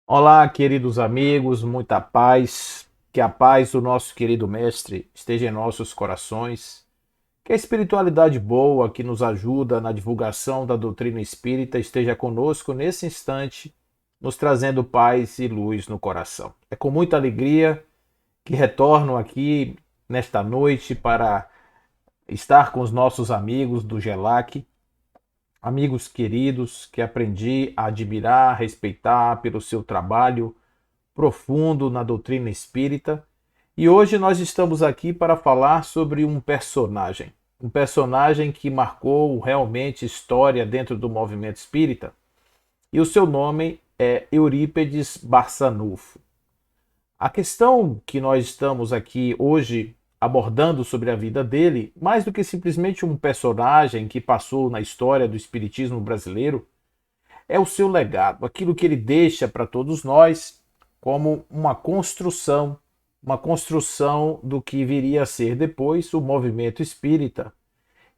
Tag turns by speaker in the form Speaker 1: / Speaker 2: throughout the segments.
Speaker 1: Olá, queridos amigos, muita paz. Que a paz do nosso querido Mestre esteja em nossos corações. Que a espiritualidade boa que nos ajuda na divulgação da doutrina espírita esteja conosco nesse instante, nos trazendo paz e luz no coração. É com muita alegria que retorno aqui nesta noite para estar com os nossos amigos do GELAC, amigos queridos que aprendi a admirar, respeitar pelo seu trabalho profundo na doutrina espírita. E hoje nós estamos aqui para falar sobre um personagem que marcou realmente história dentro do movimento espírita, e o seu nome é Eurípedes Barçanufo. A questão que nós estamos aqui hoje abordando sobre a vida dele, mais do que simplesmente um personagem que passou na história do espiritismo brasileiro, é o seu legado, aquilo que ele deixa para todos nós como uma construção do que viria a ser depois o movimento espírita.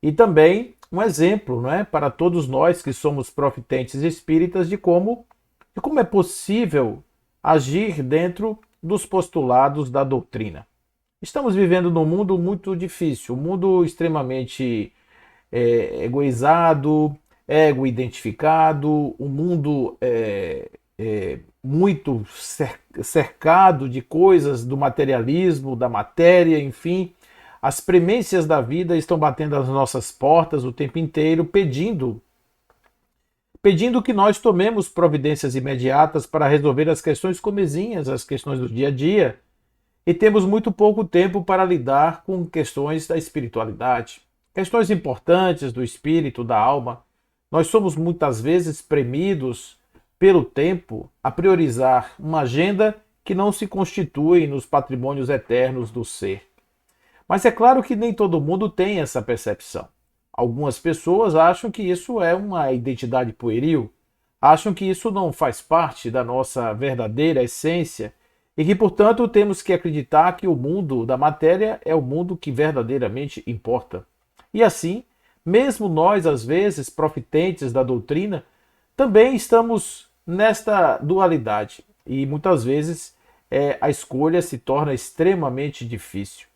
Speaker 1: E também um exemplo, não é, para todos nós que somos profitentes espíritas de como é possível agir dentro dos postulados da doutrina. Estamos vivendo num mundo muito difícil, um mundo extremamente egoizado, ego-identificado, um mundo muito cercado de coisas do materialismo, da matéria, enfim. As premências da vida estão batendo às nossas portas o tempo inteiro, pedindo que nós tomemos providências imediatas para resolver as questões comezinhas, as questões do dia a dia, e temos muito pouco tempo para lidar com questões da espiritualidade, questões importantes do espírito, da alma. Nós somos muitas vezes premidos pelo tempo a priorizar uma agenda que não se constitui nos patrimônios eternos do ser. Mas é claro que nem todo mundo tem essa percepção. Algumas pessoas acham que isso é uma identidade pueril, acham que isso não faz parte da nossa verdadeira essência e que, portanto, temos que acreditar que o mundo da matéria é o mundo que verdadeiramente importa. E assim, mesmo nós, às vezes, profitentes da doutrina, também estamos nesta dualidade e muitas vezes a escolha se torna extremamente difícil.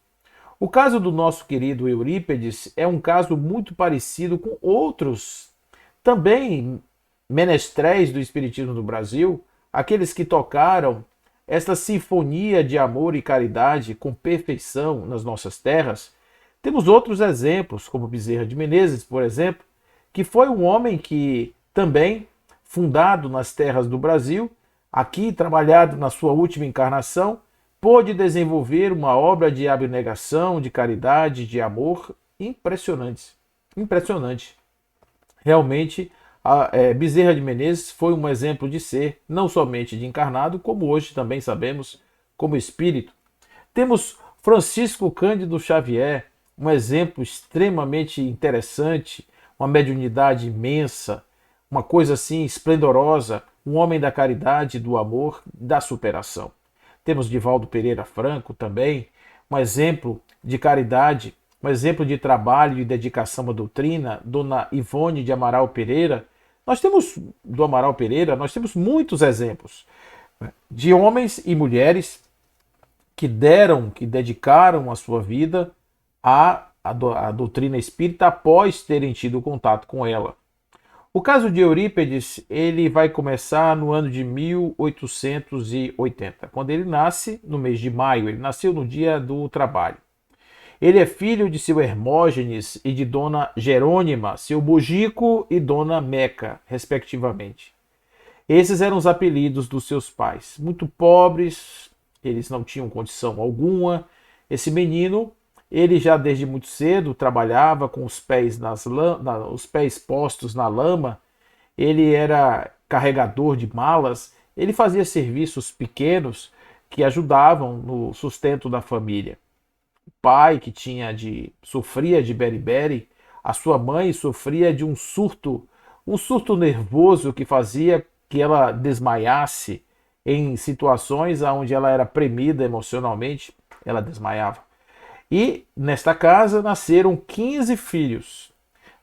Speaker 1: O caso do nosso querido Eurípedes é um caso muito parecido com outros também menestréis do Espiritismo do Brasil, aqueles que tocaram esta sinfonia de amor e caridade com perfeição nas nossas terras. Temos outros exemplos, como Bezerra de Menezes, por exemplo, que foi um homem que também, fundado nas terras do Brasil, aqui trabalhado na sua última encarnação, pôde desenvolver uma obra de abnegação, de caridade, de amor impressionante. Impressionante. Realmente, Bezerra de Menezes foi um exemplo de ser, não somente de encarnado, como hoje também sabemos, como espírito. Temos Francisco Cândido Xavier, um exemplo extremamente interessante, uma mediunidade imensa, uma coisa assim esplendorosa, um homem da caridade, do amor, da superação. Temos Divaldo Pereira Franco também, um exemplo de caridade, um exemplo de trabalho e dedicação à doutrina, Dona Ivone de Amaral Pereira. Nós temos muitos exemplos, né, de homens e mulheres que dedicaram a sua vida à doutrina espírita após terem tido contato com ela. O caso de Eurípedes, ele vai começar no ano de 1880, quando ele nasce no mês de maio, ele nasceu no dia do trabalho. Ele é filho de seu Hermógenes e de Dona Jerônima, seu Bugico e Dona Meca, respectivamente. Esses eram os apelidos dos seus pais. Muito pobres, eles não tinham condição alguma. Esse menino, ele já desde muito cedo trabalhava com os pés postos na lama. Ele era carregador de malas. Ele fazia serviços pequenos que ajudavam no sustento da família. O pai que sofria de beriberi, a sua mãe sofria de um surto nervoso que fazia que ela desmaiasse em situações onde ela era premida emocionalmente, ela desmaiava. E nesta casa nasceram 15 filhos.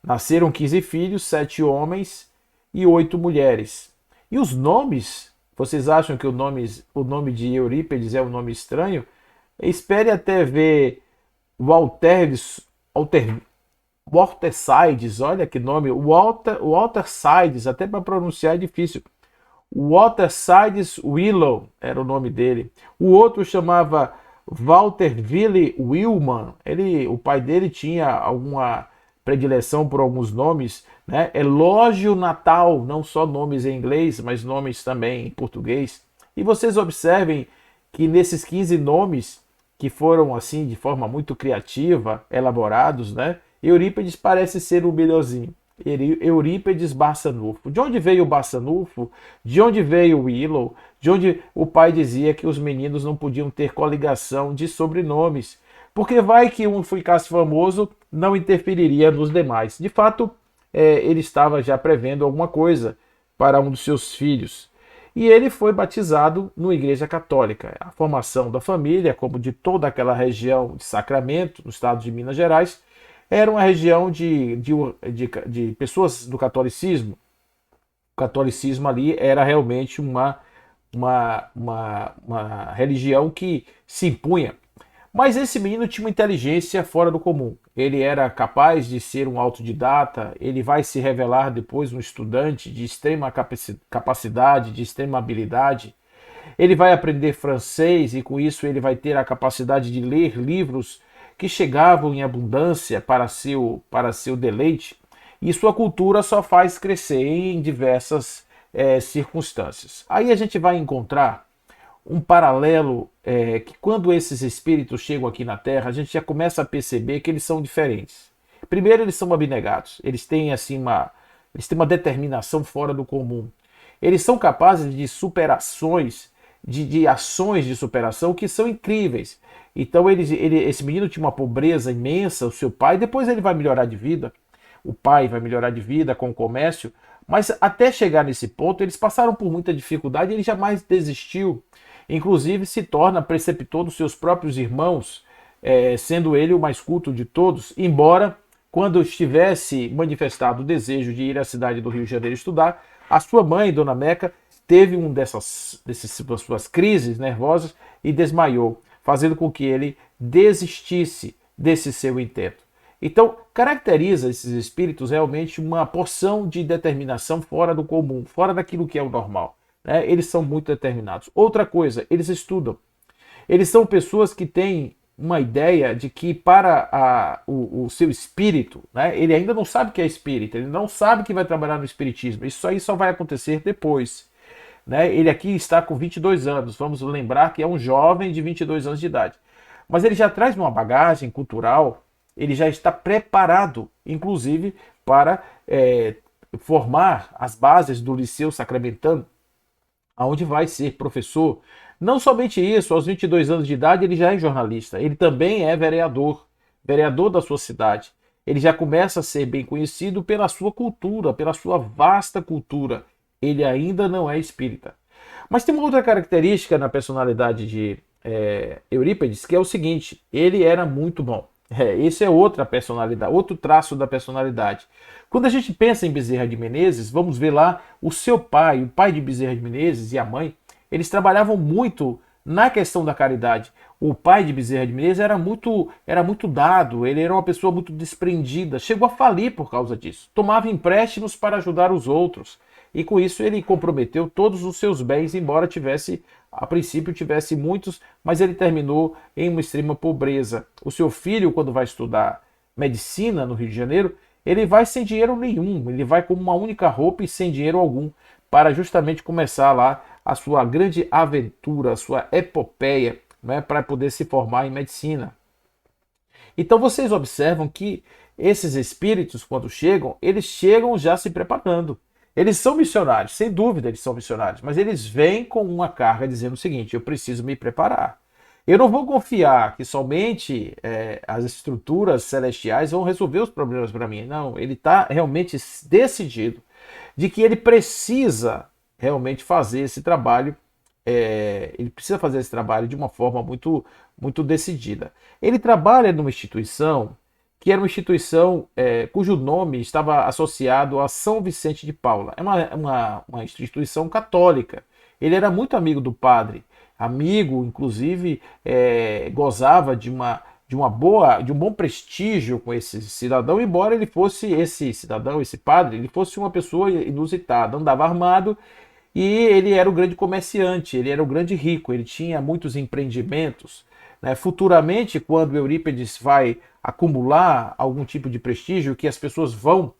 Speaker 1: Nasceram 15 filhos, 7 homens e 8 mulheres. E os nomes Vocês acham que o nome de Eurípides é um nome estranho? Espere até ver Walter, Walter Sides, olha que nome, Walter Sides, até para pronunciar é difícil. Walter Sides Willow era o nome dele. O outro chamava Walter Ville Willman. O pai dele tinha alguma predileção por alguns nomes, né? Elógio Natal, não só nomes em inglês, mas nomes também em português. E vocês observem que nesses 15 nomes, que foram assim de forma muito criativa, elaborados, né? Eurípides parece ser o melhorzinho. Eurípides Barçanufo. De onde veio o Barçanufo? De onde veio o Willow? De onde o pai dizia que os meninos não podiam ter coligação de sobrenomes? Porque vai que um ficasse famoso, não interferiria nos demais. De fato, ele estava já prevendo alguma coisa para um dos seus filhos. E ele foi batizado na Igreja Católica. A formação da família, como de toda aquela região de Sacramento, no estado de Minas Gerais, era uma região de pessoas do catolicismo. O catolicismo ali era realmente uma religião que se impunha. Mas esse menino tinha uma inteligência fora do comum. Ele era capaz de ser um autodidata, ele vai se revelar depois um estudante de extrema capacidade, de extrema habilidade. Ele vai aprender francês e com isso ele vai ter a capacidade de ler livros que chegavam em abundância para seu deleite, e sua cultura só faz crescer em diversas circunstâncias. Aí a gente vai encontrar um paralelo que quando esses espíritos chegam aqui na Terra, a gente já começa a perceber que eles são diferentes. Primeiro, eles são abnegados, eles têm uma determinação fora do comum. Eles são capazes de superações, de ações de superação que são incríveis. Então esse menino tinha uma pobreza imensa, o seu pai, depois ele vai melhorar de vida, o pai vai melhorar de vida com o comércio, mas até chegar nesse ponto eles passaram por muita dificuldade e ele jamais desistiu. Inclusive se torna preceptor dos seus próprios irmãos, sendo ele o mais culto de todos, embora quando estivesse manifestado o desejo de ir à cidade do Rio de Janeiro estudar, a sua mãe, Dona Meca, teve dessas suas crises nervosas e desmaiou, fazendo com que ele desistisse desse seu intento. Então, caracteriza esses espíritos realmente uma porção de determinação fora do comum, fora daquilo que é o normal. Né? Eles são muito determinados. Outra coisa, eles estudam. Eles são pessoas que têm uma ideia de que para o seu espírito, né, ele ainda não sabe que é espírito, ele não sabe que vai trabalhar no espiritismo. Isso aí só vai acontecer depois. Né? Ele aqui está com 22 anos, vamos lembrar que é um jovem de 22 anos de idade. Mas ele já traz uma bagagem cultural, ele já está preparado, inclusive, para formar as bases do Liceu Sacramentano, onde vai ser professor. Não somente isso, aos 22 anos de idade ele já é jornalista, ele também é vereador da sua cidade. Ele já começa a ser bem conhecido pela sua cultura, pela sua vasta cultura. Ele ainda não é espírita. Mas tem uma outra característica na personalidade de Eurípides, que é o seguinte: ele era muito bom. Esse é outra personalidade, outro traço da personalidade. Quando a gente pensa em Bezerra de Menezes, vamos ver lá o seu pai, o pai de Bezerra de Menezes e a mãe, eles trabalhavam muito na questão da caridade. O pai de Bezerra de Menezes era muito dado, ele era uma pessoa muito desprendida, chegou a falir por causa disso. Tomava empréstimos para ajudar os outros. E com isso ele comprometeu todos os seus bens, embora a princípio tivesse muitos, mas ele terminou em uma extrema pobreza. O seu filho, quando vai estudar medicina no Rio de Janeiro, ele vai sem dinheiro nenhum, ele vai com uma única roupa e sem dinheiro algum, para justamente começar lá a sua grande aventura, a sua epopeia, né, para poder se formar em medicina. Então vocês observam que esses espíritos, quando chegam, eles chegam já se preparando. Eles são missionários, sem dúvida eles são missionários, mas eles vêm com uma carga dizendo o seguinte: eu preciso me preparar. Eu não vou confiar que somente as estruturas celestiais vão resolver os problemas para mim. Não, ele está realmente decidido de que ele precisa realmente fazer esse trabalho. Ele precisa fazer esse trabalho de uma forma muito, muito decidida. Ele trabalha numa instituição que era uma instituição cujo nome estava associado a São Vicente de Paula. É uma instituição católica. Ele era muito amigo do padre, amigo, inclusive gozava de um bom prestígio com esse cidadão, embora ele fosse esse cidadão, esse padre, ele fosse uma pessoa inusitada, andava armado e ele era o grande comerciante, ele era o grande rico, ele tinha muitos empreendimentos. Né? Futuramente, quando Eurípides vai acumular algum tipo de prestígio, que as pessoas vão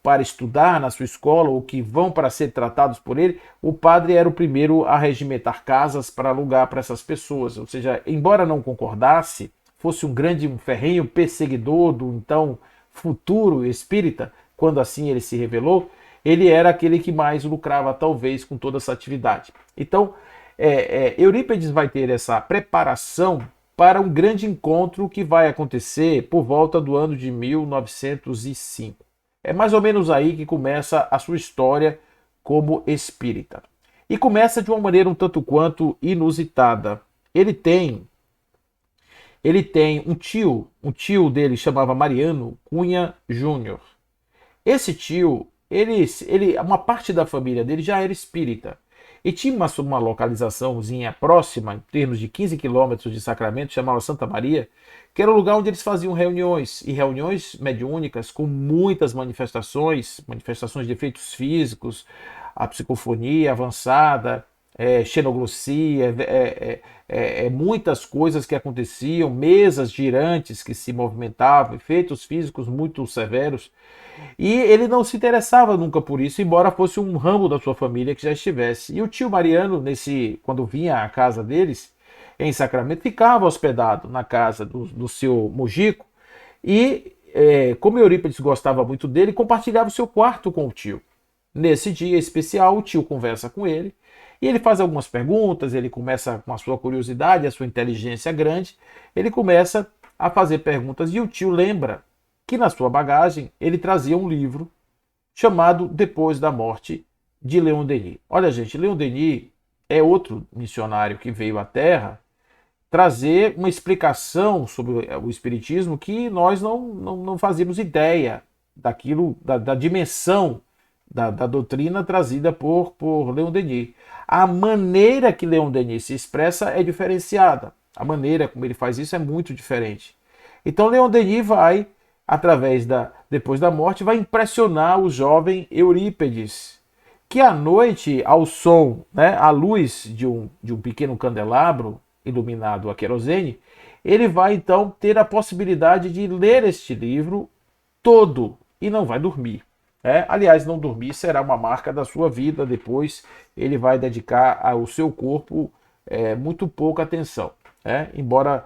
Speaker 1: para estudar na sua escola ou que vão para ser tratados por ele, o padre era o primeiro a regimentar casas para alugar para essas pessoas. Ou seja, embora não concordasse, fosse um ferrenho perseguidor do então futuro espírita, quando assim ele se revelou, ele era aquele que mais lucrava talvez com toda essa atividade. Então, Eurípides vai ter essa preparação para um grande encontro que vai acontecer por volta do ano de 1905. É mais ou menos aí que começa a sua história como espírita. E começa de uma maneira um tanto quanto inusitada. Ele tem um tio dele chamava Mariano Cunha Júnior. Esse tio, uma parte da família dele já era espírita. E tinha uma localizaçãozinha próxima, em termos de 15 quilômetros de Sacramento, chamava Santa Maria, que era o lugar onde eles faziam reuniões, e reuniões mediúnicas com muitas manifestações de efeitos físicos, a psicofonia avançada, xenoglossia, muitas coisas que aconteciam, mesas girantes que se movimentavam, efeitos físicos muito severos. E ele não se interessava nunca por isso, embora fosse um ramo da sua família que já estivesse. E o tio Mariano, quando vinha à casa deles, em Sacramento, ficava hospedado na casa do seu Mojico e, como Eurípides gostava muito dele, compartilhava o seu quarto com o tio. Nesse dia especial, o tio conversa com ele e ele faz algumas perguntas, ele começa com a sua curiosidade, a sua inteligência grande, ele começa a fazer perguntas e o tio lembra que na sua bagagem ele trazia um livro chamado Depois da Morte, de Leon Denis. Olha, gente, Leon Denis é outro missionário que veio à Terra trazer uma explicação sobre o Espiritismo que nós não fazíamos ideia daquilo, da dimensão da doutrina trazida por Leon Denis. A maneira que Leon Denis se expressa é diferenciada. A maneira como ele faz isso é muito diferente. Então Leon Denis vai, através Depois da Morte, vai impressionar o jovem Eurípides, que à noite, ao som, né, à luz de um pequeno candelabro iluminado a querosene, ele vai então ter a possibilidade de ler este livro todo e não vai dormir. Aliás, não dormir será uma marca da sua vida. Depois ele vai dedicar ao seu corpo muito pouca atenção. Embora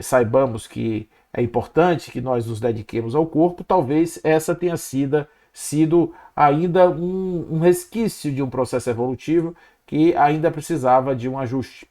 Speaker 1: saibamos que é importante que nós nos dediquemos ao corpo, talvez essa tenha sido ainda um resquício de um processo evolutivo que ainda precisava de um ajuste.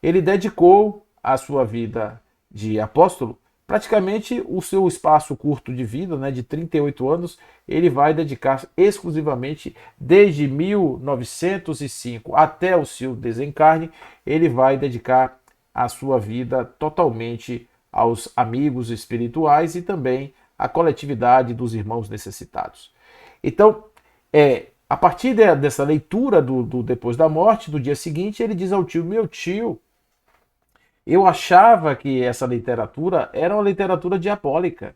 Speaker 1: Ele dedicou a sua vida de apóstolo, praticamente o seu espaço curto de vida, né, de 38 anos, ele vai dedicar exclusivamente, desde 1905 até o seu desencarne, ele vai dedicar a sua vida totalmente aos amigos espirituais e também à coletividade dos irmãos necessitados. Então, a partir dessa leitura do Depois da Morte, do dia seguinte, ele diz ao tio: meu tio, eu achava que essa literatura era uma literatura diabólica.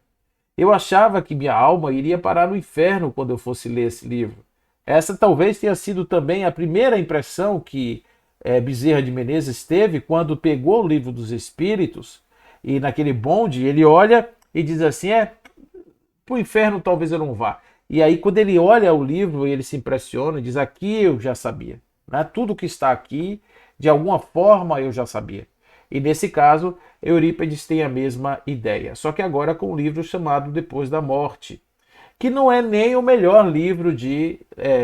Speaker 1: Eu achava que minha alma iria parar no inferno quando eu fosse ler esse livro. Essa talvez tenha sido também a primeira impressão que Bezerra de Menezes teve quando pegou o Livro dos Espíritos e naquele bonde ele olha e diz assim: para o inferno talvez eu não vá. E aí quando ele olha o livro, ele se impressiona e diz: aqui eu já sabia. Né? Tudo que está aqui, de alguma forma eu já sabia. E nesse caso, Eurípides tem a mesma ideia, só que agora com um livro chamado Depois da Morte, que não é nem o melhor livro de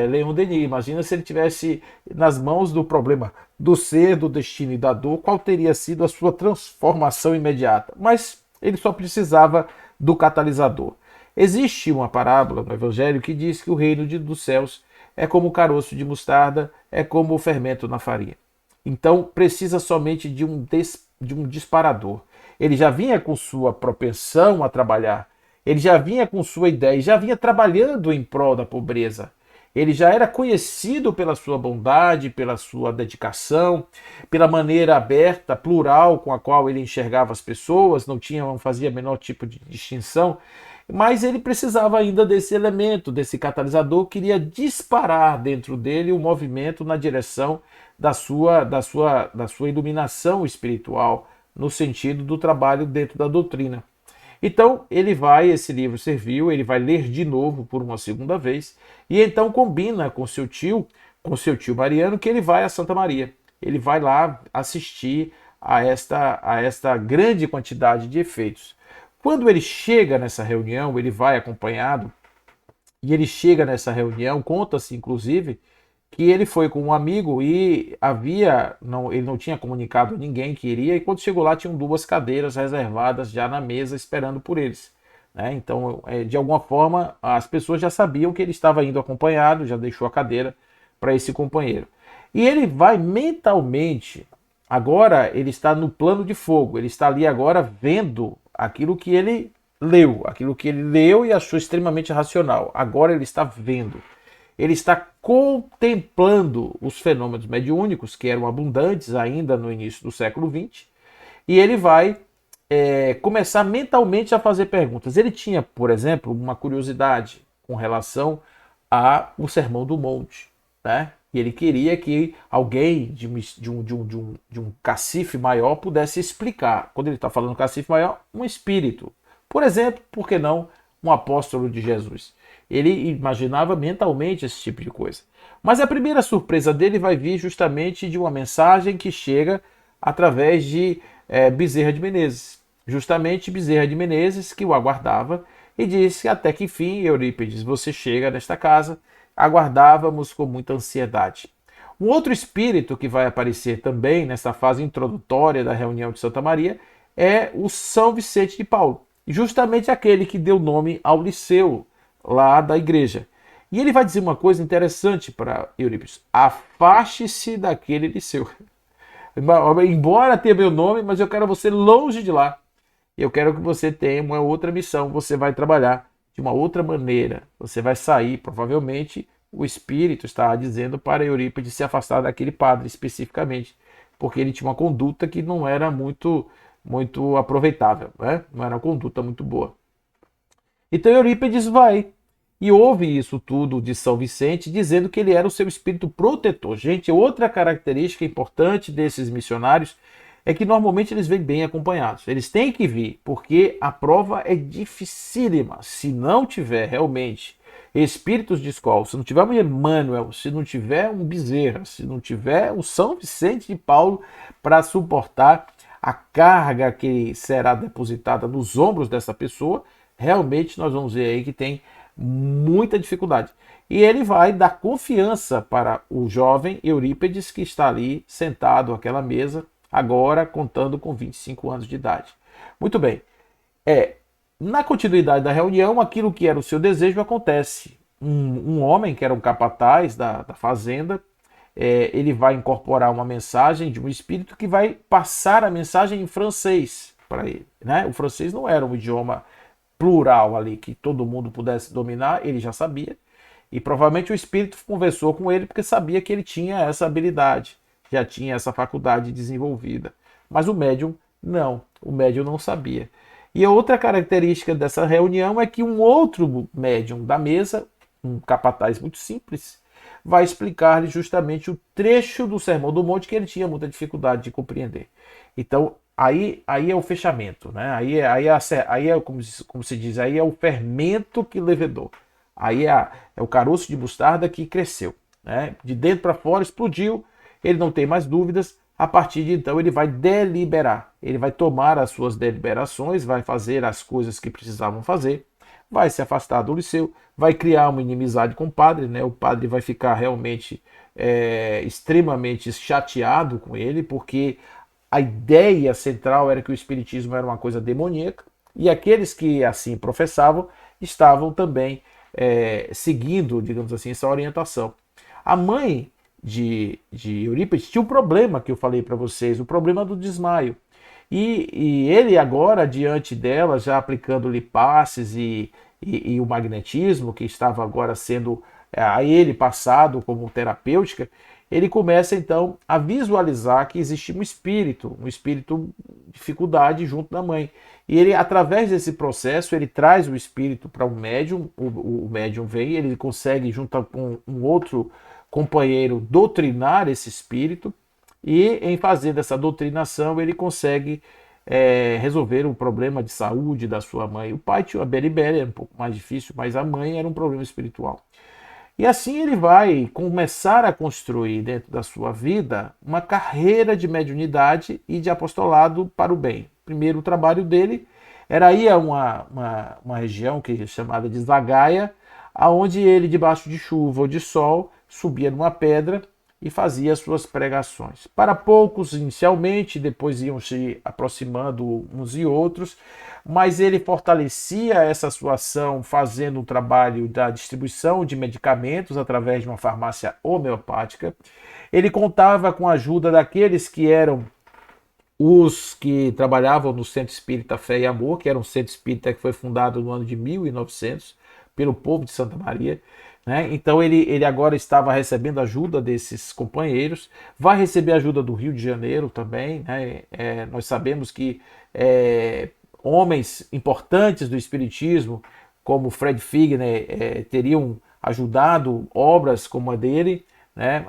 Speaker 1: Leon Denis. Imagina se ele tivesse nas mãos do problema do ser, do destino e da dor, qual teria sido a sua transformação imediata. Mas ele só precisava do catalisador. Existe uma parábola no Evangelho que diz que o reino dos céus é como o caroço de mostarda, é como o fermento na farinha. Então precisa somente de um disparador. Ele já vinha com sua propensão a trabalhar, ele já vinha com sua ideia, já vinha trabalhando em prol da pobreza. Ele já era conhecido pela sua bondade, pela sua dedicação, pela maneira aberta, plural com a qual ele enxergava as pessoas, não fazia menor tipo de distinção, mas ele precisava ainda desse elemento, desse catalisador, queria disparar dentro dele o movimento na direção da sua iluminação espiritual, no sentido do trabalho dentro da doutrina. Então, esse livro serviu, ele vai ler de novo por uma segunda vez, e então combina com seu tio Mariano, que ele vai a Santa Maria. Ele vai lá assistir a esta grande quantidade de efeitos. Quando ele chega nessa reunião, ele vai acompanhado, e ele chega nessa reunião, conta-se inclusive, que ele foi com um amigo e ele não tinha comunicado a ninguém que iria, e quando chegou lá tinham 2 cadeiras reservadas já na mesa esperando por eles. Né? Então, de alguma forma, as pessoas já sabiam que ele estava indo acompanhado, já deixou a cadeira para esse companheiro. E ele vai mentalmente, agora ele está no plano de fogo, ele está ali agora vendo aquilo que ele leu e achou extremamente racional. Agora ele está vendo. Ele está contemplando os fenômenos mediúnicos, que eram abundantes ainda no início do século XX, e ele vai começar mentalmente a fazer perguntas. Ele tinha, por exemplo, uma curiosidade com relação ao Sermão do Monte, né? E ele queria que alguém de um cacife maior pudesse explicar. Quando ele está falando cacife maior, um espírito. Por exemplo, por que não um apóstolo de Jesus? Ele imaginava mentalmente esse tipo de coisa. Mas a primeira surpresa dele vai vir justamente de uma mensagem que chega através de Bezerra de Menezes. Justamente Bezerra de Menezes, que o aguardava, e disse até que enfim, Eurípides, você chega nesta casa, aguardávamos com muita ansiedade. Um outro espírito que vai aparecer também nessa fase introdutória da reunião de Santa Maria é o São Vicente de Paulo, justamente aquele que deu nome ao liceu lá da igreja. E ele vai dizer uma coisa interessante para Eurípides: afaste-se daquele liceu. Embora tenha meu nome, mas eu quero você longe de lá. Eu quero que você tenha uma outra missão. Você vai trabalhar de uma outra maneira. Você vai sair, provavelmente o espírito está dizendo para Eurípides se afastar daquele padre especificamente, porque ele tinha uma conduta que não era muito aproveitável, né? Não era uma conduta muito boa. Então Eurípides vai e ouve isso tudo de São Vicente, dizendo que ele era o seu espírito protetor. Gente, outra característica importante desses missionários é que normalmente eles vêm bem acompanhados. Eles têm que vir, porque a prova é dificílima. Se não tiver realmente espíritos de escola, se não tiver um Emmanuel, se não tiver um Bezerra, se não tiver um São Vicente de Paulo para suportar a carga que será depositada nos ombros dessa pessoa, realmente nós vamos ver aí que tem muita dificuldade. E ele vai dar confiança para o jovem Eurípides, que está ali sentado àquela mesa, agora contando com 25 anos de idade. Muito bem. Na continuidade da reunião, aquilo que era o seu desejo acontece. Um homem, que era um capataz da fazenda, ele vai incorporar uma mensagem de um espírito que vai passar a mensagem em francês para ele. Né? O francês não era um idioma plural ali, que todo mundo pudesse dominar, ele já sabia. E provavelmente o espírito conversou com ele porque sabia que ele tinha essa habilidade, já tinha essa faculdade desenvolvida. Mas o médium não sabia. E a outra característica dessa reunião é que um outro médium da mesa, um capataz muito simples, vai explicar-lhe justamente o trecho do Sermão do Monte que ele tinha muita dificuldade de compreender. Então, aí é o fechamento, né? Aí é como se diz, aí é o fermento que levedou. Aí é o caroço de mostarda que cresceu, né? De dentro para fora explodiu, ele não tem mais dúvidas. A partir de então ele vai deliberar, ele vai tomar as suas deliberações, vai fazer as coisas que precisavam fazer, vai se afastar do liceu, vai criar uma inimizade com o padre, né? O padre vai ficar realmente extremamente chateado com ele, porque a ideia central era que o espiritismo era uma coisa demoníaca, e aqueles que assim professavam estavam também seguindo, digamos assim, essa orientação. A mãe de Eurípides tinha um problema que eu falei para vocês, o problema do desmaio. E ele agora, diante dela, já aplicando-lhe passes e o magnetismo, que estava agora sendo a ele passado como terapêutica, ele começa então a visualizar que existe um espírito de dificuldade junto da mãe. E ele, através desse processo, ele traz o espírito para o médium, o médium vem, ele consegue, junto com um outro companheiro, doutrinar esse espírito, e em fazer dessa doutrinação ele consegue resolver o problema de saúde da sua mãe. O pai tinha uma beriberi, era um pouco mais difícil, mas a mãe era um problema espiritual. E assim ele vai começar a construir dentro da sua vida uma carreira de mediunidade e de apostolado para o bem. Primeiro, o trabalho dele era ir a uma região que é chamada de Zagaia, aonde ele, debaixo de chuva ou de sol, subia numa pedra e fazia suas pregações. Para poucos, inicialmente, depois iam se aproximando uns e outros, mas ele fortalecia essa sua ação fazendo o trabalho da distribuição de medicamentos através de uma farmácia homeopática. Ele contava com a ajuda daqueles que eram os que trabalhavam no Centro Espírita Fé e Amor, que era um centro espírita que foi fundado no ano de 1900 pelo povo de Santa Maria. Né? Então ele agora estava recebendo ajuda desses companheiros, vai receber ajuda do Rio de Janeiro também. Né? Nós sabemos que homens importantes do Espiritismo, como Fred Figner, teriam ajudado obras como a dele, né?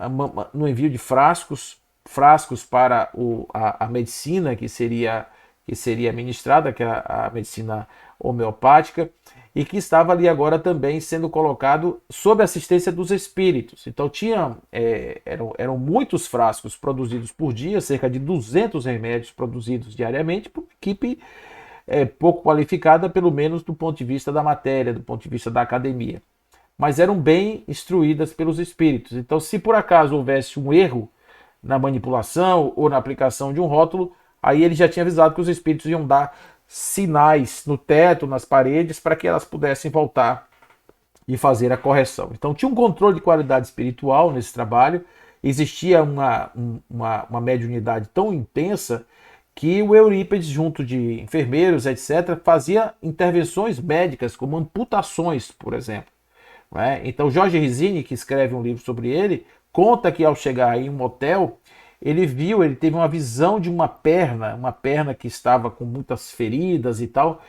Speaker 1: No envio de frascos para a medicina que seria ministrada, que é a medicina homeopática, e que estava ali agora também sendo colocado sob assistência dos espíritos. Então eram muitos frascos produzidos por dia, cerca de 200 remédios produzidos diariamente por uma equipe pouco qualificada, pelo menos do ponto de vista da matéria, do ponto de vista da academia. Mas eram bem instruídas pelos espíritos. Então, se por acaso houvesse um erro na manipulação ou na aplicação de um rótulo, aí ele já tinha avisado que os espíritos iam dar sinais no teto, nas paredes, para que elas pudessem voltar e fazer a correção. Então tinha um controle de qualidade espiritual nesse trabalho, existia uma mediunidade tão intensa que o Eurípides, junto de enfermeiros, etc., fazia intervenções médicas, como amputações, por exemplo. Né? Então Jorge Rizzini, que escreve um livro sobre ele, conta que ao chegar em um hotel, ele teve uma visão de uma perna que estava com muitas feridas e tal,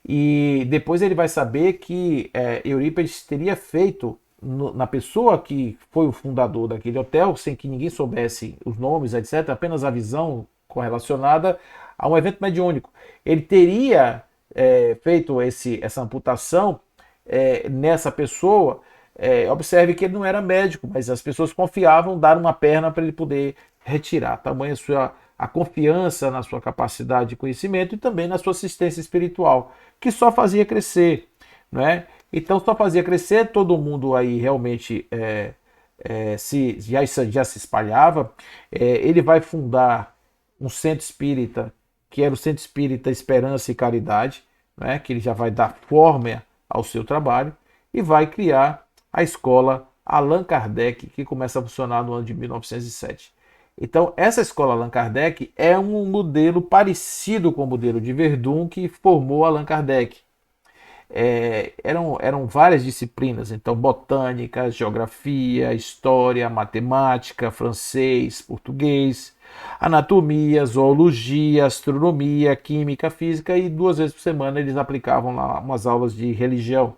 Speaker 1: e depois ele vai saber que Eurípides teria feito na pessoa que foi o fundador daquele hotel, sem que ninguém soubesse os nomes, etc., apenas a visão correlacionada a um evento mediúnico. Ele teria feito essa amputação nessa pessoa. Observe que ele não era médico, mas as pessoas confiavam dar uma perna para ele poder retirar. Tamanha a confiança na sua capacidade de conhecimento e também na sua assistência espiritual, que só fazia crescer. Né? Então só fazia crescer, todo mundo aí realmente já se espalhava. Ele vai fundar um centro espírita, que era o Centro Espírita Esperança e Caridade, né? Que ele já vai dar forma ao seu trabalho, e vai criar a escola Allan Kardec, que começa a funcionar no ano de 1907. Então, essa escola Allan Kardec é um modelo parecido com o modelo de Verdun que formou Allan Kardec. Eram várias disciplinas, então botânica, geografia, história, matemática, francês, português, anatomia, zoologia, astronomia, química, física, e 2 vezes por semana eles aplicavam lá umas aulas de religião.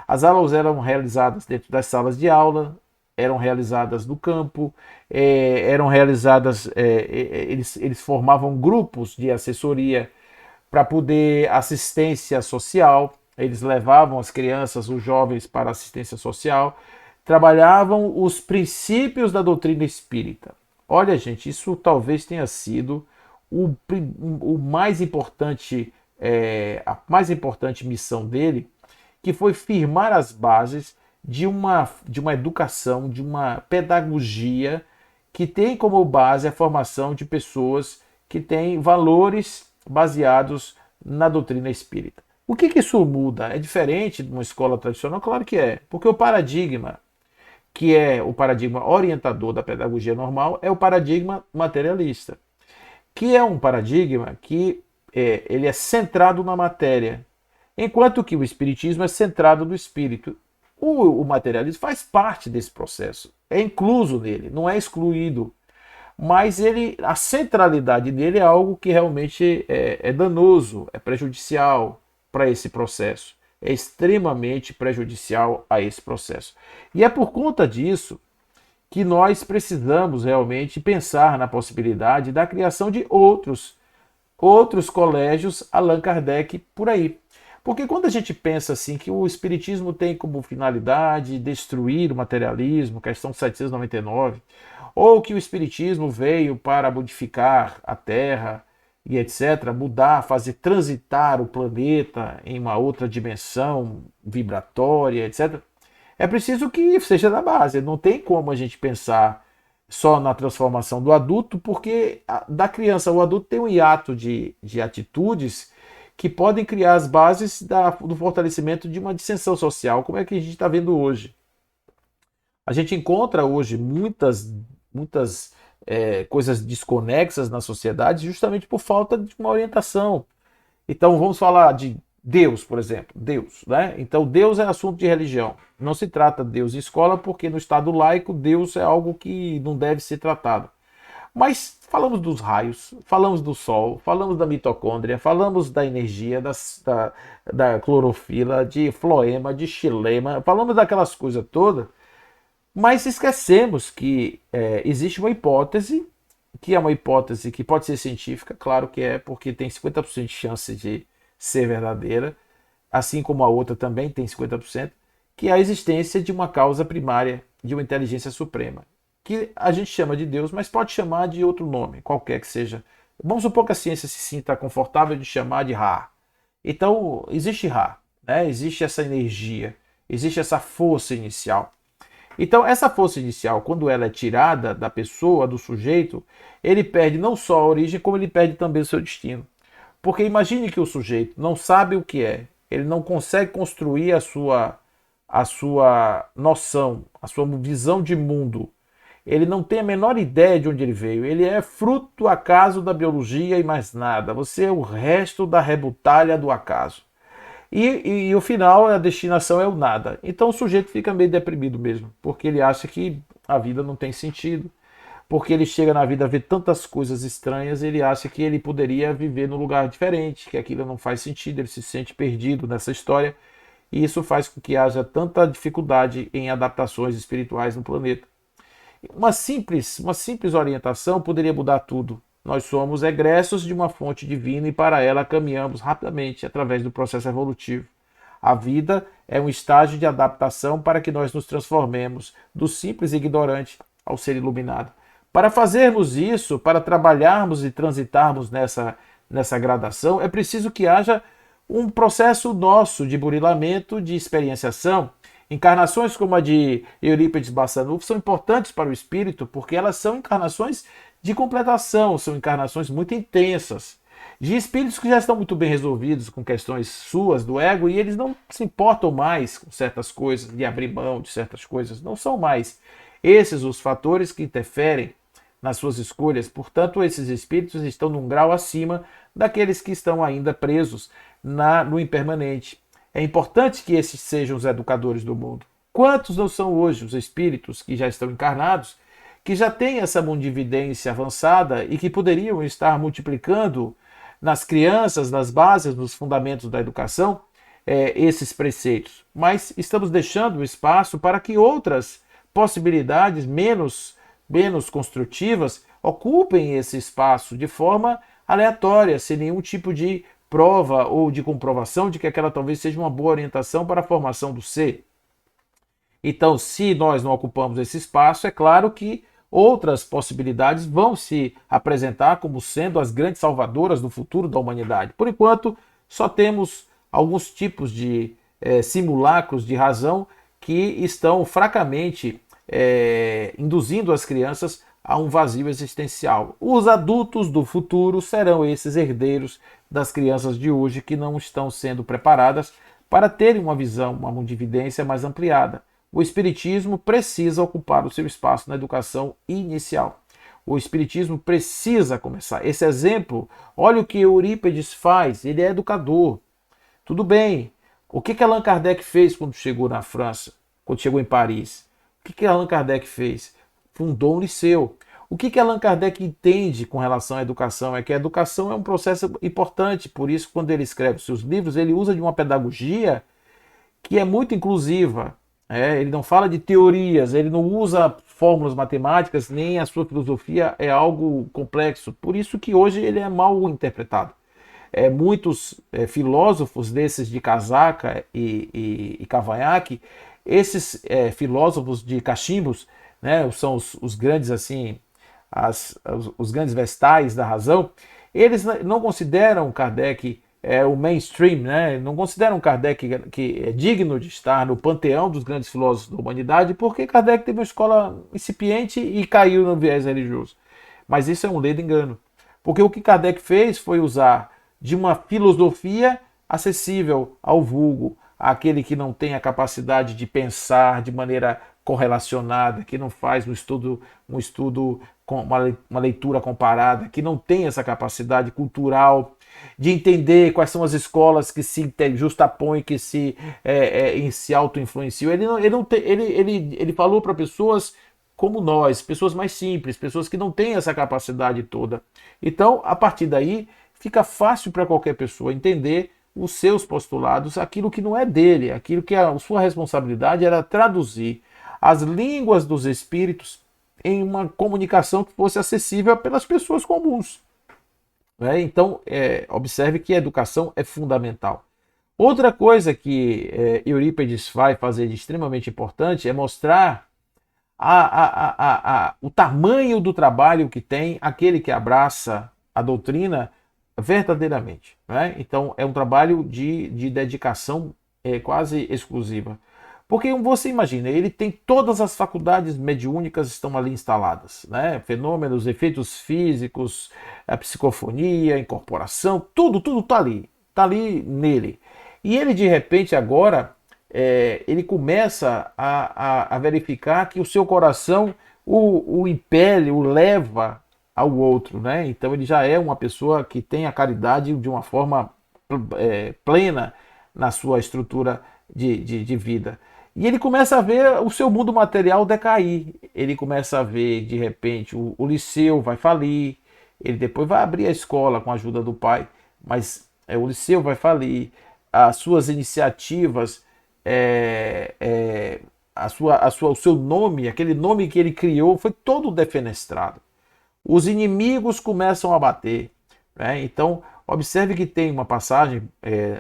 Speaker 1: As aulas eram realizadas dentro das salas de aula, eram realizadas no campo, eram realizadas, eles formavam grupos de assessoria para poder assistência social, eles levavam as crianças, os jovens para assistência social, trabalhavam os princípios da doutrina espírita. Olha, gente, isso talvez tenha sido o mais importante, a mais importante missão dele, que foi firmar as bases de uma educação, de uma pedagogia que tem como base a formação de pessoas que têm valores baseados na doutrina espírita. O que isso muda? É diferente de uma escola tradicional? Claro que é, porque o paradigma, que é o paradigma orientador da pedagogia normal, é o paradigma materialista, que é um paradigma que ele é centrado na matéria, enquanto que o espiritismo é centrado no espírito. O materialismo faz parte desse processo, é incluso nele, não é excluído. Mas a centralidade dele é algo que realmente é danoso, é prejudicial para esse processo. É extremamente prejudicial a esse processo. E é por conta disso que nós precisamos realmente pensar na possibilidade da criação de outros colégios Allan Kardec por aí. Porque quando a gente pensa assim que o Espiritismo tem como finalidade destruir o materialismo, questão 799, ou que o Espiritismo veio para modificar a Terra e etc., mudar, fazer transitar o planeta em uma outra dimensão vibratória, etc., é preciso que seja da base. Não tem como a gente pensar só na transformação do adulto, porque da criança ao adulto tem um hiato de atitudes que podem criar as bases do fortalecimento de uma dissensão social, como é que a gente está vendo hoje. A gente encontra hoje muitas coisas desconexas na sociedade justamente por falta de uma orientação. Então vamos falar de Deus, por exemplo. Deus, né? Então Deus é assunto de religião. Não se trata de Deus em escola porque no Estado laico Deus é algo que não deve ser tratado. Mas falamos dos raios, falamos do sol, falamos da mitocôndria, falamos da energia, da clorofila, de floema, de xilema, falamos daquelas coisas todas, mas esquecemos que existe uma hipótese, que é uma hipótese que pode ser científica, claro que é, porque tem 50% de chance de ser verdadeira, assim como a outra também tem 50%, que é a existência de uma causa primária, de uma inteligência suprema, que a gente chama de Deus, mas pode chamar de outro nome, qualquer que seja. Vamos supor que a ciência se sinta confortável de chamar de Ra. Então, existe Ra, né? Existe essa energia, existe essa força inicial. Então, essa força inicial, quando ela é tirada da pessoa, do sujeito, ele perde não só a origem, como ele perde também o seu destino. Porque imagine que o sujeito não sabe o que é, ele não consegue construir a sua noção, a sua visão de mundo. Ele não tem a menor ideia de onde ele veio. Ele é fruto acaso da biologia e mais nada. Você é o resto da rebutalha do acaso. E o final, a destinação é o nada. Então o sujeito fica meio deprimido mesmo, porque ele acha que a vida não tem sentido, porque ele chega na vida a ver tantas coisas estranhas, ele acha que ele poderia viver num lugar diferente, que aquilo não faz sentido, ele se sente perdido nessa história, e isso faz com que haja tanta dificuldade em adaptações espirituais no planeta. Uma simples orientação poderia mudar tudo. Nós somos egressos de uma fonte divina e para ela caminhamos rapidamente através do processo evolutivo. A vida é um estágio de adaptação para que nós nos transformemos do simples e ignorante ao ser iluminado. Para fazermos isso, para trabalharmos e transitarmos nessa gradação, é preciso que haja um processo nosso de burilamento, de experienciação. Encarnações como a de Eurípides Barçanufo são importantes para o espírito porque elas são encarnações de completação, são encarnações muito intensas, de espíritos que já estão muito bem resolvidos com questões suas do ego e eles não se importam mais com certas coisas, de abrir mão de certas coisas, não são mais esses os fatores que interferem nas suas escolhas. Portanto, esses espíritos estão num grau acima daqueles que estão ainda presos no impermanente. É importante que esses sejam os educadores do mundo. Quantos não são hoje os espíritos que já estão encarnados, que já têm essa mundividência avançada e que poderiam estar multiplicando nas crianças, nas bases, nos fundamentos da educação, esses preceitos. Mas estamos deixando espaço para que outras possibilidades menos construtivas ocupem esse espaço de forma aleatória, sem nenhum tipo de prova ou de comprovação de que aquela talvez seja uma boa orientação para a formação do ser. Então, se nós não ocupamos esse espaço, é claro que outras possibilidades vão se apresentar como sendo as grandes salvadoras do futuro da humanidade. Por enquanto, só temos alguns tipos de simulacros de razão que estão fracamente induzindo as crianças a um vazio existencial. Os adultos do futuro serão esses herdeiros das crianças de hoje que não estão sendo preparadas para terem uma visão, uma mundividência mais ampliada. O Espiritismo precisa ocupar o seu espaço na educação inicial. O Espiritismo precisa começar. Esse exemplo, olha o que Eurípides faz, ele é educador. Tudo bem. O que Allan Kardec fez quando chegou na França? quando chegou em Paris. O que Allan Kardec fez? Fundou um liceu. O que Allan Kardec entende com relação à educação? É que a educação é um processo importante, por isso, quando ele escreve seus livros, ele usa de uma pedagogia que é muito inclusiva. Ele não fala de teorias, ele não usa fórmulas matemáticas, nem a sua filosofia é algo complexo. Por isso que hoje ele é mal interpretado. Muitos filósofos desses de casaca e cavanhaque, esses filósofos de cachimbos, né, são os grandes assim, os grandes vestais da razão, eles não consideram Kardec o mainstream, né? Não consideram Kardec que é digno de estar no panteão dos grandes filósofos da humanidade, porque Kardec teve uma escola incipiente e caiu no viés religioso. Mas isso é um ledo engano, porque o que Kardec fez foi usar de uma filosofia acessível ao vulgo, àquele que não tem a capacidade de pensar de maneira correlacionada, que não faz um estudo com uma leitura comparada, que não tem essa capacidade cultural de entender quais são as escolas que se justapõem, que se auto-influenciam. Ele falou para pessoas como nós, pessoas mais simples, pessoas que não têm essa capacidade toda. Então, a partir daí, fica fácil para qualquer pessoa entender os seus postulados, aquilo que não é dele, aquilo que a sua responsabilidade era traduzir as línguas dos espíritos em uma comunicação que fosse acessível pelas pessoas comuns. Então, observe que a educação é fundamental. Outra coisa que Eurípides vai fazer de extremamente importante é mostrar o tamanho do trabalho que tem aquele que abraça a doutrina verdadeiramente. Então, é um trabalho de dedicação quase exclusiva. Porque você imagina, ele tem todas as faculdades mediúnicas estão ali instaladas, fenômenos, efeitos físicos, a psicofonia, a incorporação, tudo está ali nele. E ele de repente agora, ele começa a verificar que o seu coração o impele, o leva ao outro, Então ele já é uma pessoa que tem a caridade de uma forma plena na sua estrutura de vida. E ele começa a ver o seu mundo material decair. Ele começa a ver, de repente, o liceu vai falir. Ele depois vai abrir a escola com a ajuda do pai, mas o liceu vai falir. As suas iniciativas, o seu nome, aquele nome que ele criou, foi todo defenestrado. Os inimigos começam a bater. Então, observe que tem uma passagem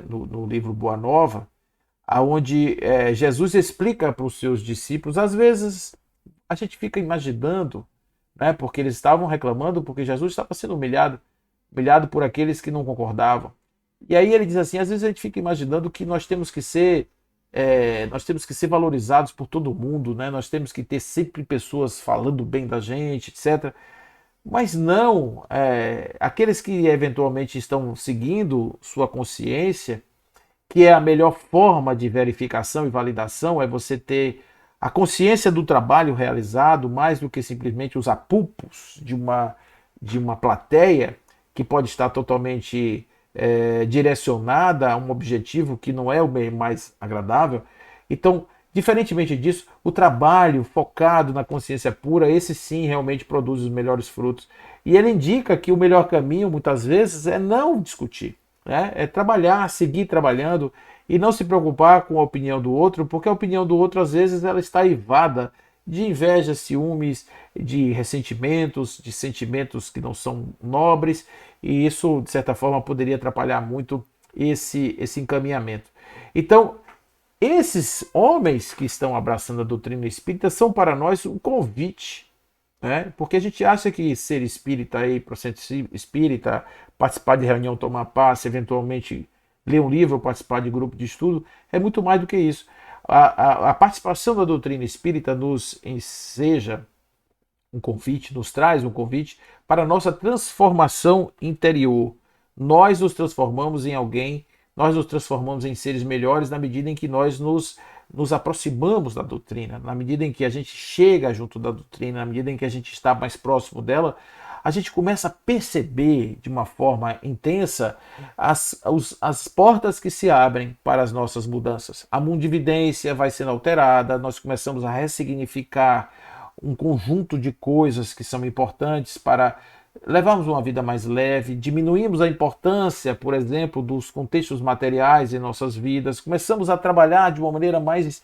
Speaker 1: no livro Boa Nova, onde Jesus explica para os seus discípulos. Às vezes a gente fica imaginando, porque eles estavam reclamando porque Jesus estava sendo humilhado por aqueles que não concordavam. E aí ele diz assim, às vezes a gente fica imaginando que nós temos que ser valorizados por todo mundo, nós temos que ter sempre pessoas falando bem da gente, etc. Mas não, aqueles que eventualmente estão seguindo sua consciência, que é a melhor forma de verificação e validação, é você ter a consciência do trabalho realizado, mais do que simplesmente os apupos de uma plateia que pode estar totalmente direcionada a um objetivo que não é o mais agradável. Então, diferentemente disso, o trabalho focado na consciência pura, esse sim realmente produz os melhores frutos. E ele indica que o melhor caminho, muitas vezes, é não discutir. É trabalhar, seguir trabalhando e não se preocupar com a opinião do outro, porque a opinião do outro, às vezes, ela está eivada de inveja, ciúmes, de ressentimentos, de sentimentos que não são nobres, e isso, de certa forma, poderia atrapalhar muito esse encaminhamento. Então, esses homens que estão abraçando a doutrina espírita são para nós um convite, porque a gente acha que ser espírita, ir para o centro espírita, participar de reunião, tomar passe, eventualmente ler um livro, participar de grupo de estudo, é muito mais do que isso. A participação da doutrina espírita nos enseja um convite, nos traz um convite para a nossa transformação interior. Nós nos transformamos em alguém, nós nos transformamos em seres melhores na medida em que nós nos aproximamos da doutrina, na medida em que a gente chega junto da doutrina, na medida em que a gente está mais próximo dela, a gente começa a perceber de uma forma intensa as portas que se abrem para as nossas mudanças. A mundividência vai sendo alterada, nós começamos a ressignificar um conjunto de coisas que são importantes para levarmos uma vida mais leve, diminuímos a importância, por exemplo, dos contextos materiais em nossas vidas, começamos a trabalhar de uma maneira mais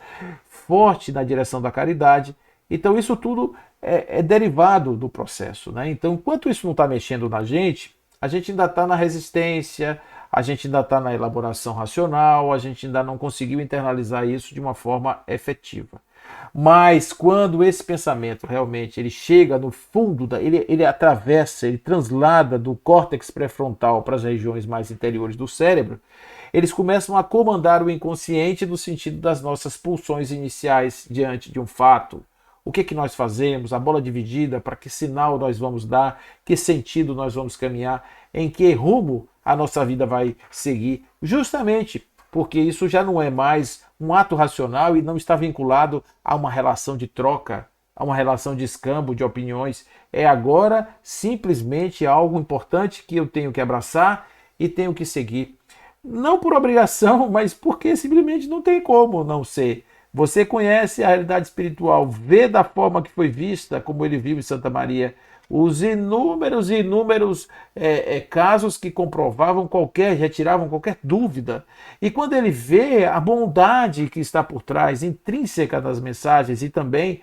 Speaker 1: forte na direção da caridade. Então isso tudo é derivado do processo, né? Então, enquanto isso não está mexendo na gente, a gente ainda está na resistência, a gente ainda está na elaboração racional, a gente ainda não conseguiu internalizar isso de uma forma efetiva. Mas quando esse pensamento realmente ele chega no fundo, ele atravessa, ele translada do córtex pré-frontal para as regiões mais interiores do cérebro, eles começam a comandar o inconsciente no sentido das nossas pulsões iniciais diante de um fato. O que nós fazemos, a bola dividida, para que sinal nós vamos dar, que sentido nós vamos caminhar, em que rumo a nossa vida vai seguir, justamente porque isso já não é mais um ato racional e não está vinculado a uma relação de troca, a uma relação de escambo de opiniões. É agora simplesmente algo importante que eu tenho que abraçar e tenho que seguir. Não por obrigação, mas porque simplesmente não tem como não ser. Você conhece a realidade espiritual, vê da forma que foi vista, como ele viu em Santa Maria, os inúmeros casos que comprovavam retiravam qualquer dúvida. E quando ele vê a bondade que está por trás, intrínseca das mensagens, e também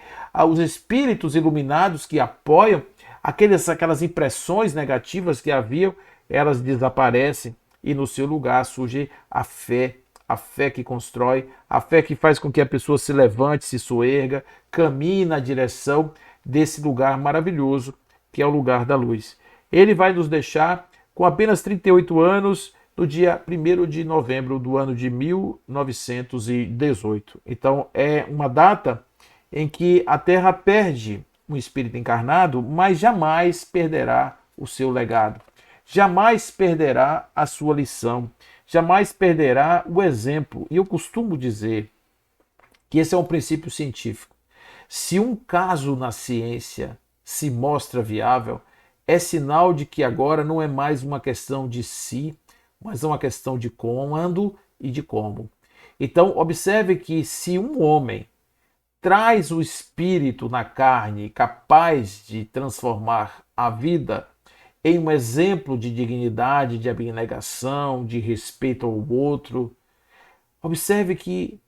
Speaker 1: os espíritos iluminados que apoiam, aquelas impressões negativas que haviam, elas desaparecem e no seu lugar surge a fé que constrói, a fé que faz com que a pessoa se levante, se soerga, caminhe na direção desse lugar maravilhoso que é o lugar da luz. Ele vai nos deixar com apenas 38 anos no dia 1º de novembro do ano de 1918. Então é uma data em que a Terra perde um espírito encarnado, mas jamais perderá o seu legado. Jamais perderá a sua lição. Jamais perderá o exemplo. E eu costumo dizer que esse é um princípio científico. Se um caso na ciência se mostra viável, é sinal de que agora não é mais uma questão de si, mas é uma questão de quando e de como. Então, observe que se um homem traz o espírito na carne capaz de transformar a vida em um exemplo de dignidade, de abnegação, de respeito ao outro, observe que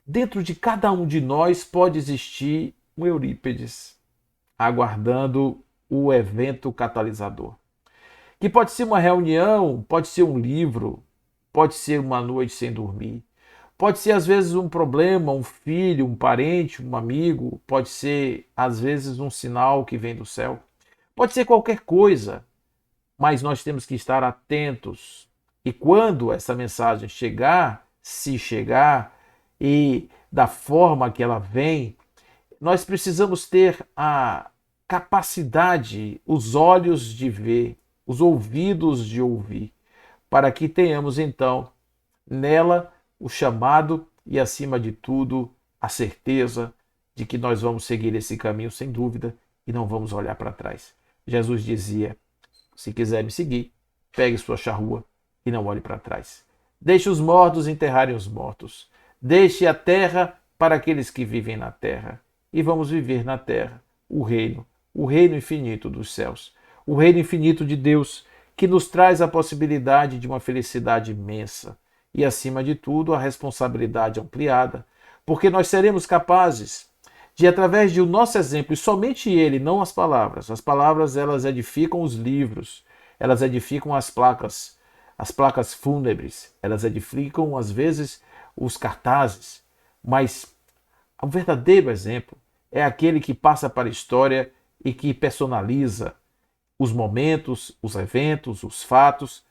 Speaker 1: dentro de cada um de nós pode existir um Eurípides, aguardando o evento catalisador. Que pode ser uma reunião, pode ser um livro, pode ser uma noite sem dormir, pode ser às vezes um problema, um filho, um parente, um amigo, pode ser às vezes um sinal que vem do céu, pode ser qualquer coisa, mas nós temos que estar atentos. E quando essa mensagem chegar, se chegar, e da forma que ela vem, nós precisamos ter a capacidade, os olhos de ver, os ouvidos de ouvir, para que tenhamos então nela o chamado e, acima de tudo, a certeza de que nós vamos seguir esse caminho sem dúvida e não vamos olhar para trás. Jesus dizia: se quiser me seguir, pegue sua charrua e não olhe para trás. Deixe os mortos enterrarem os mortos. Deixe a terra para aqueles que vivem na terra. E vamos viver na terra o reino infinito dos céus, o reino infinito de Deus, que nos traz a possibilidade de uma felicidade imensa e, acima de tudo, a responsabilidade ampliada, porque nós seremos capazes de, através do nosso exemplo, e somente ele, não as palavras elas edificam os livros, elas edificam as placas fúnebres, elas edificam às vezes os cartazes, mas o verdadeiro exemplo é aquele que passa para a história e que personaliza os momentos, os eventos, os fatos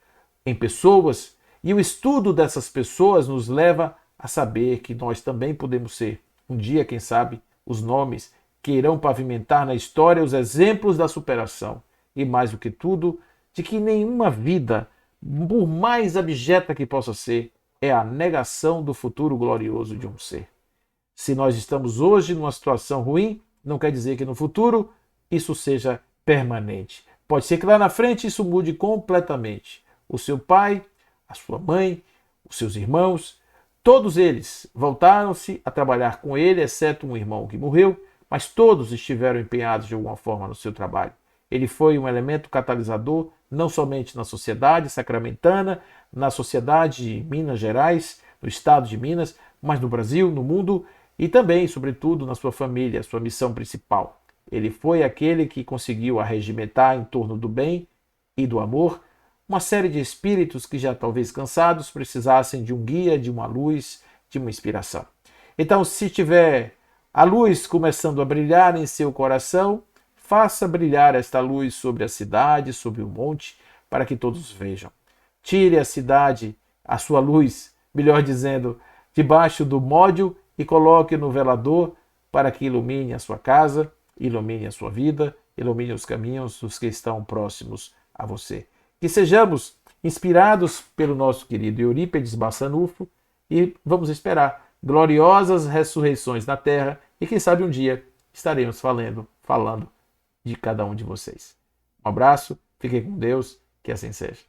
Speaker 1: em pessoas, e o estudo dessas pessoas nos leva a saber que nós também podemos ser, um dia, quem sabe, os nomes que irão pavimentar na história os exemplos da superação e, mais do que tudo, de que nenhuma vida, por mais abjeta que possa ser, é a negação do futuro glorioso de um ser. Se nós estamos hoje numa situação ruim, não quer dizer que no futuro isso seja permanente. Pode ser que lá na frente isso mude completamente. O seu pai, a sua mãe, os seus irmãos, todos eles voltaram-se a trabalhar com ele, exceto um irmão que morreu, mas todos estiveram empenhados de alguma forma no seu trabalho. Ele foi um elemento catalisador, não somente na sociedade sacramentana, na sociedade de Minas Gerais, no estado de Minas, mas no Brasil, no mundo e também, sobretudo, na sua família, sua missão principal. Ele foi aquele que conseguiu arregimentar em torno do bem e do amor uma série de espíritos que já talvez cansados precisassem de um guia, de uma luz, de uma inspiração. Então, se tiver a luz começando a brilhar em seu coração, faça brilhar esta luz sobre a cidade, sobre o monte, para que todos vejam. Tire a cidade, a sua luz, melhor dizendo, debaixo do módio e coloque no velador para que ilumine a sua casa, ilumine a sua vida, ilumine os caminhos dos que estão próximos a você. Que sejamos inspirados pelo nosso querido Eurípides Barçanufo e vamos esperar gloriosas ressurreições na terra e quem sabe um dia estaremos falando de cada um de vocês. Um abraço, fiquem com Deus, que assim seja.